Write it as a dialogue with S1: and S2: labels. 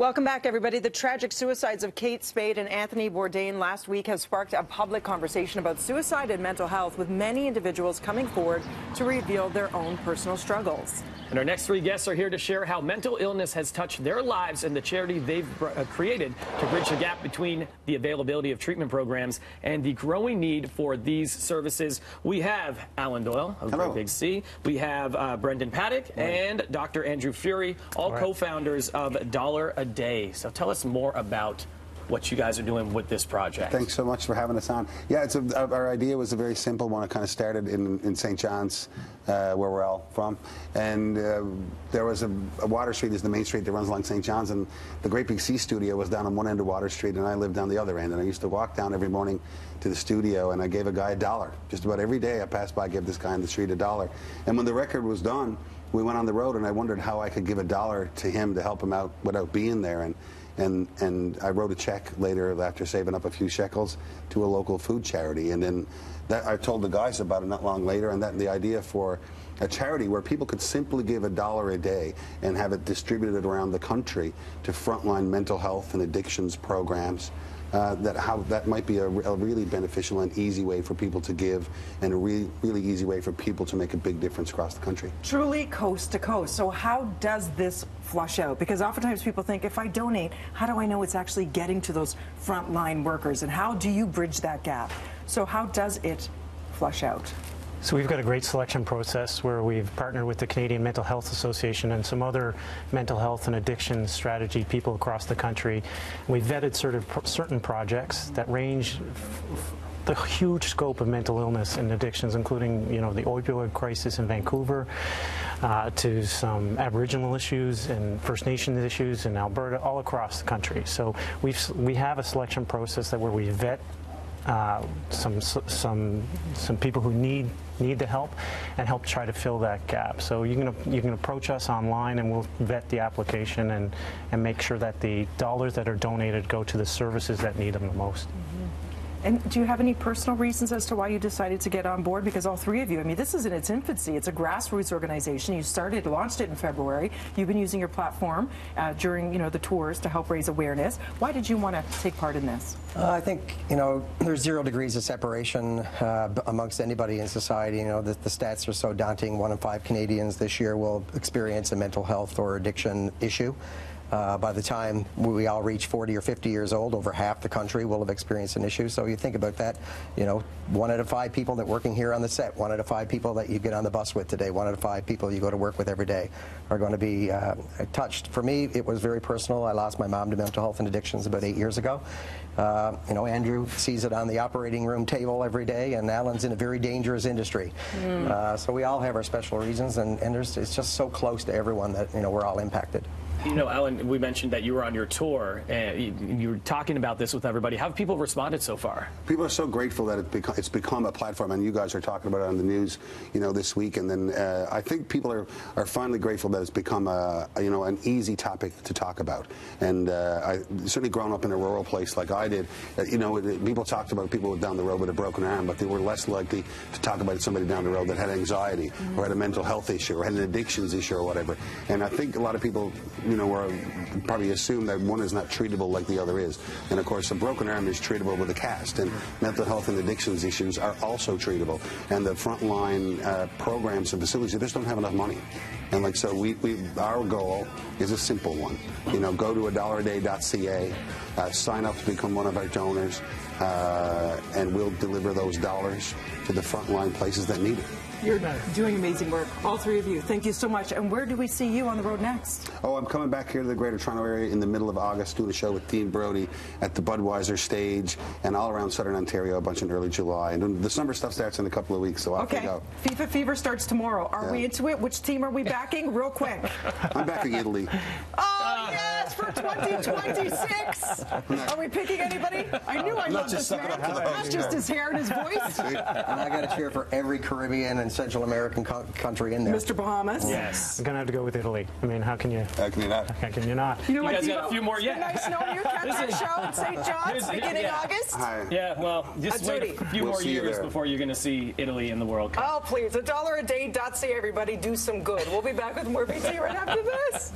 S1: Welcome back, everybody. The tragic suicides of Kate Spade and Anthony Bourdain last week have sparked a public conversation about suicide and mental health, with many individuals coming forward to reveal their own personal struggles.
S2: And our next three guests are here to share how mental illness has touched their lives and the charity they've created to bridge the gap between the availability of treatment programs and the growing need for these services. We have Alan Doyle of Great Big Sea. We have Brendan Paddock and Dr. Andrew Fury, all co-founders of Dollar a Day. So tell us more about what you guys are doing with this project.
S3: Thanks so much for having us on. Yeah, our idea was a very simple one. It kind of started in St. John's, where we're all from, and there was a Water Street is the main street that runs along St. John's, and the Great Big Sea studio was down on one end of Water Street, and I lived down the other end, and I used to walk down every morning to the studio, and I gave a guy $1. Just about every day I passed by, I gave this guy in the street $1. And when the record was done, we went on the road, and I wondered how I could give $1 to him to help him out without being there. And I wrote a check later after saving up a few shekels to a local food charity. And then I told the guys about it not long later, and the idea for a charity where people could simply give $1 a day and have it distributed around the country to frontline mental health and addictions programs. That might be a really beneficial and easy way for people to give, and a really easy way for people to make a big difference across the country.
S1: Truly coast to coast. So how does this flush out? Because oftentimes people think, if I donate, how do I know it's actually getting to those frontline workers? And how do you bridge that gap? So how does it flush out?
S4: So we've got a great selection process where we've partnered with the Canadian Mental Health Association and some other mental health and addiction strategy people across the country. We've vetted certain projects that range the huge scope of mental illness and addictions, including, the opioid crisis in Vancouver, to some Aboriginal issues and First Nations issues in Alberta, all across the country. So we have a selection process where we vet some people who need the help and help try to fill that gap. So you can approach us online, and we'll vet the application and make sure that the dollars that are donated go to the services that need them the most.
S1: And do you have any personal reasons as to why you decided to get on board? Because all three of you, I mean, this is in its infancy. It's a grassroots organization. You launched it in February. You've been using your platform during, the tours to help raise awareness. Why did you want to take part in this?
S5: I think, there's 0 degrees of separation amongst anybody in society. The stats are so daunting. 1 in 5 Canadians this year will experience a mental health or addiction issue. By the time we all reach 40 or 50 years old, over half the country will have experienced an issue. So you think about that, 1 out of 5 people that working here on the set, 1 out of 5 people that you get on the bus with today, 1 out of 5 people you go to work with every day are going to be touched. For me, it was very personal. I lost my mom to mental health and addictions about 8 years ago. Andrew sees it on the operating room table every day, and Alan's in a very dangerous industry. So we all have our special reasons, and it's just so close to everyone that, we're all impacted.
S2: Alan, we mentioned that you were on your tour, and you were talking about this with everybody. How have people responded so far?
S3: People are so grateful that it's become a platform, and you guys are talking about it on the news, this week. And then I think people are finally grateful that it's become an easy topic to talk about. And I certainly grown up in a rural place like I did. People talked about people down the road with a broken arm, but they were less likely to talk about somebody down the road that had anxiety or had a mental health issue or had an addictions issue or whatever. And I think a lot of people, probably assume that one is not treatable like the other is. And of course, a broken arm is treatable with a cast, and mental health and addictions issues are also treatable. And the frontline programs and facilities just don't have enough money. And so our goal is a simple one. Go to $1day.ca, sign up to become one of our donors, and we'll deliver those dollars to the frontline places that need it.
S1: You're doing amazing work, all three of you. Thank you so much. And where do we see you on the road next?
S3: Oh, I'm coming back here to the Greater Toronto area in the middle of August, doing a show with Dean Brody at the Budweiser stage, and all around Southern Ontario, a bunch in early July. And the summer stuff starts in a couple of weeks, so off we go.
S1: FIFA Fever starts tomorrow. Are we into it? Which team are we backing? Real quick.
S3: I'm backing Italy.
S1: Oh, yes, for 2026. Are we picking anybody? I knew I loved this man. Not just his hair and his voice.
S5: And I got to cheer for every Caribbean and Central American country in there.
S1: Mr. Bahamas?
S2: Yes.
S4: I'm going to have to go with Italy. I mean, how can you?
S3: How can you not?
S4: How can you not?
S1: You know
S2: guys got a few more yet.
S1: Nice knowing you. Catch that show in St. John's beginning August.
S3: Hi.
S2: Yeah, well, just wait a few more years before you're going to see Italy in the World Cup.
S1: Oh, please. $1day.ca, everybody. Do some good. We'll be back with more BT right after this.